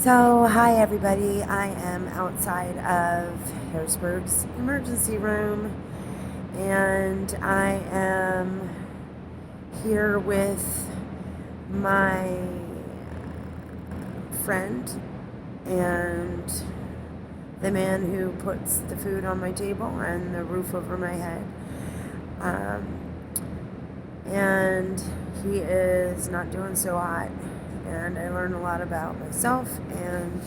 Hi everybody. I am outside of Harrisburg's emergency room, and I am here with my friend and the man who puts the food on my table and the roof over my head. Um, and he is not doing so hot. And I learned a lot about myself and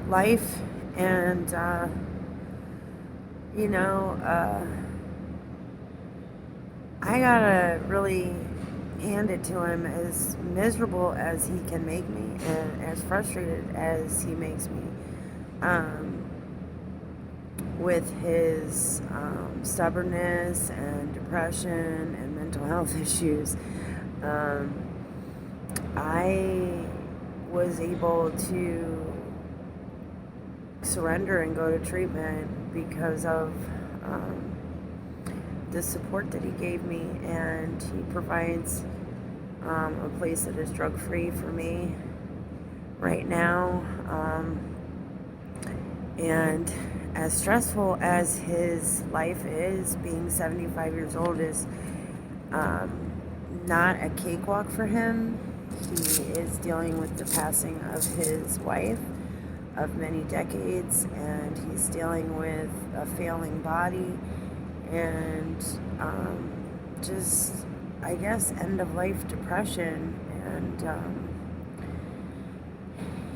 life, and you know, uh, I gotta really hand it to him. As miserable as he can make me, and as frustrated as he makes me, with his stubbornness and depression and mental health issues. I was able to surrender and go to treatment because of the support that he gave me, and he provides a place that is drug-free for me right now. And as stressful as his life is, being 75 years old is not a cakewalk for him. He is dealing with the passing of his wife of many decades, and he's dealing with a failing body and just, I guess, end-of-life depression. And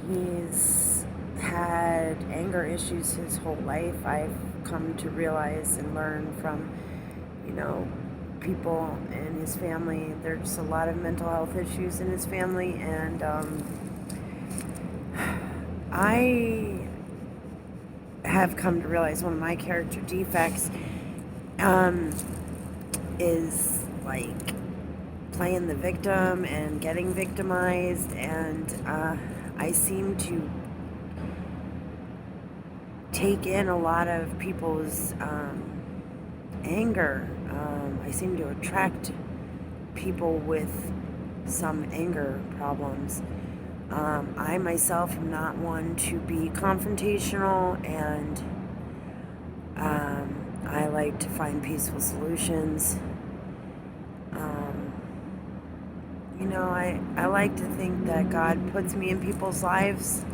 he's had anger issues his whole life. I've come to realize and learn from, people in his family. There's a lot of mental health issues in his family, and I have come to realize one of my character defects is like playing the victim and getting victimized, and I seem to take in a lot of people's anger. I seem to attract people with some anger problems. I myself am not one to be confrontational, and I like to find peaceful solutions. I like to think that God puts me in people's lives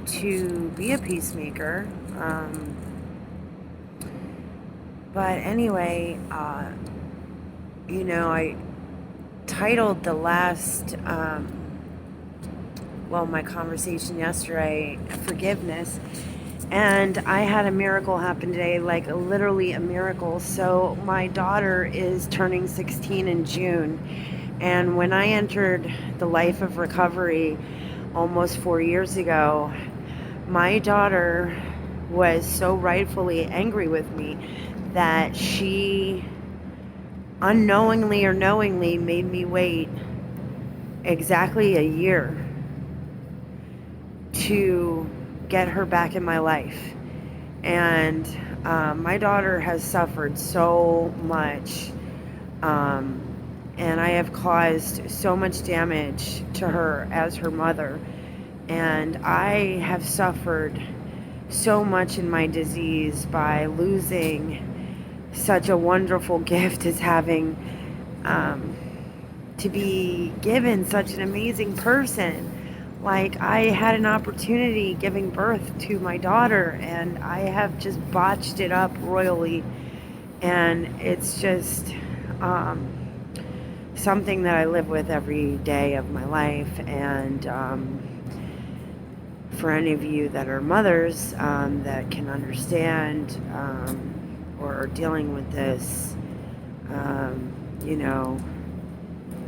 to be a peacemaker. But anyway, I titled the last, my conversation yesterday, Forgiveness. And I had a miracle happen today, like literally a miracle. So my daughter is turning 16 in June. And when I entered the life of recovery almost 4 years ago, my daughter was so rightfully angry with me that she unknowingly or knowingly made me wait exactly a year to get her back in my life. And my daughter has suffered so much, and I have caused so much damage to her as her mother, and I have suffered so much in my disease by losing such a wonderful gift as having to be given such an amazing person. Like, I had an opportunity giving birth to my daughter, and I have just botched it up royally. And it's just something that I live with every day of my life. And for any of you that are mothers that can understand or are dealing with this,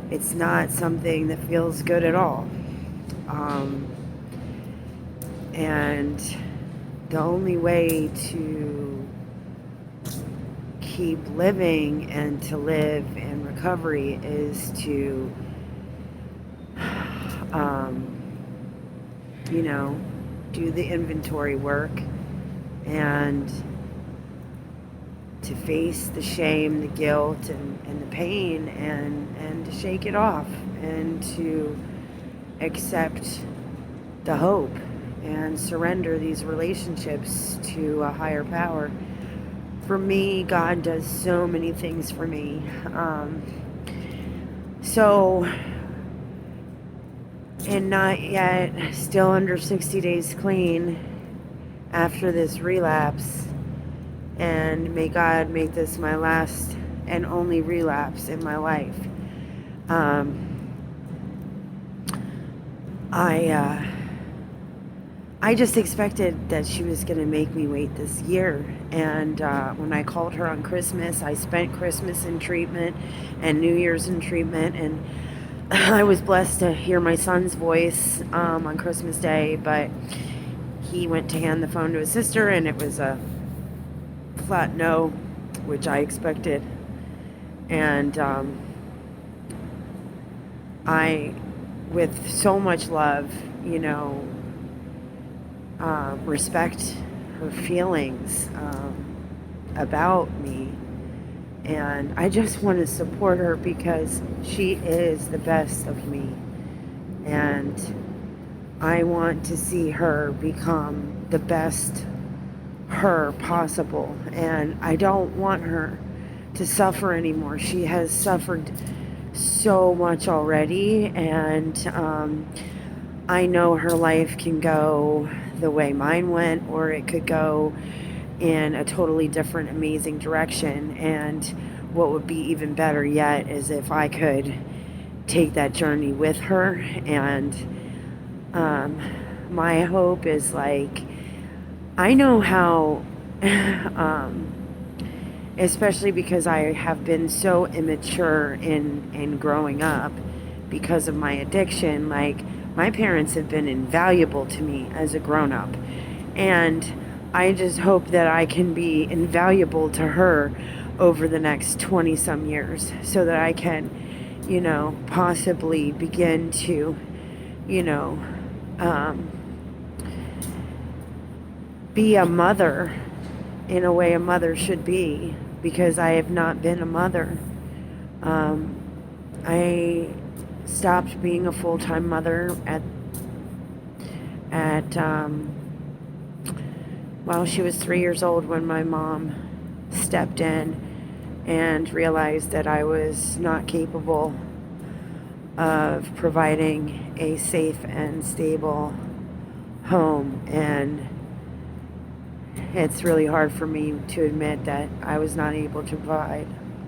it's not something that feels good at all. And the only way to keep living and to live in recovery is to, do the inventory work and to face the shame, the guilt, and the pain, and to shake it off, and to accept the hope and surrender these relationships to a higher power. For me, God does so many things for me. So, and not yet, still under 60 days clean after this relapse. And may God make this my last and only relapse in my life. I just expected that she was going to make me wait this year. And when I called her on Christmas, I spent Christmas in treatment and New Year's in treatment. And I was blessed to hear my son's voice on Christmas Day, but he went to hand the phone to his sister, and it was a flat no, which I expected. And I, with so much love, respect her feelings about me. And I just want to support her because she is the best of me. And I want to see her become the best her possible. And I don't want her to suffer anymore. She has suffered so much already. And I know her life can go the way mine went, or it could go in a totally different, amazing direction. And what would be even better yet is if I could take that journey with her. And my hope is, like, I know how, especially because I have been so immature in growing up because of my addiction. Like, my parents have been invaluable to me as a grown-up. And I just hope that I can be invaluable to her over the next 20-some years so that I can, possibly begin to, be a mother in a way a mother should be, because I have not been a mother. I stopped being a full-time mother well, she was 3 years old when my mom stepped in and realized that I was not capable of providing a safe and stable home. And it's really hard for me to admit that I was not able to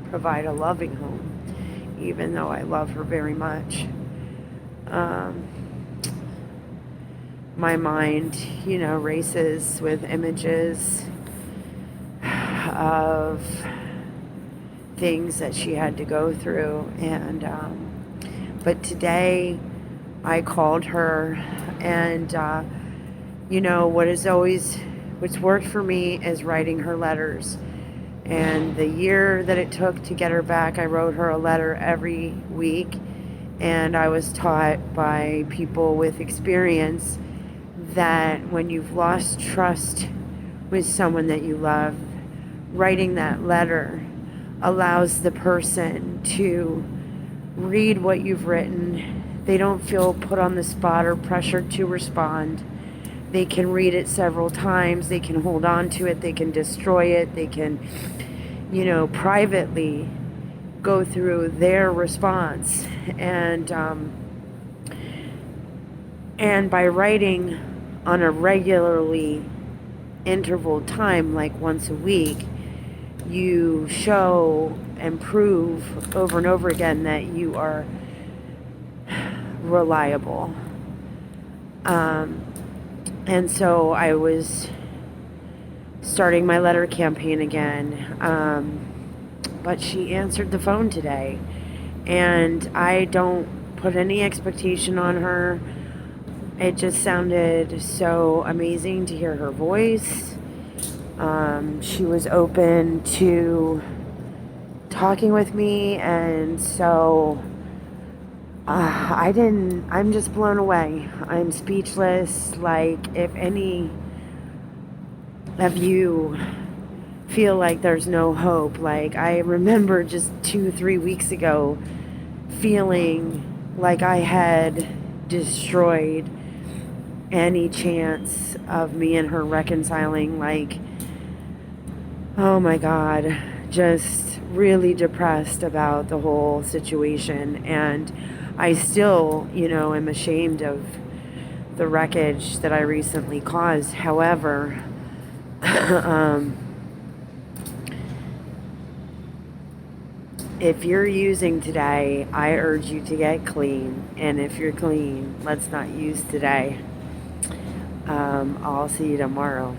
provide a loving home, even though I love her very much. My mind, races with images of things that she had to go through. And but today I called her, and what's worked for me is writing her letters. And the year that it took to get her back, I wrote her a letter every week. And I was taught by people with experience that when you've lost trust with someone that you love, writing that letter allows the person to read what you've written. They don't feel put on the spot or pressured to respond. They can read it several times. They can hold on to it. They can destroy it. They can, privately go through their response. And by writing on a regularly interval time, like once a week, you show and prove over and over again that you are reliable. And so I was starting my letter campaign again, but she answered the phone today, and I don't put any expectation on her. It just sounded so amazing to hear her voice. She was open to talking with me, and so I'm just blown away. I'm speechless. Like, if any of you feel like there's no hope, like, I remember just 2-3 weeks ago feeling like I had destroyed any chance of me and her reconciling. Like, oh my God, just really depressed about the whole situation. And I still, am ashamed of the wreckage that I recently caused. However, if you're using today, I urge you to get clean. And if you're clean, let's not use today. I'll see you tomorrow.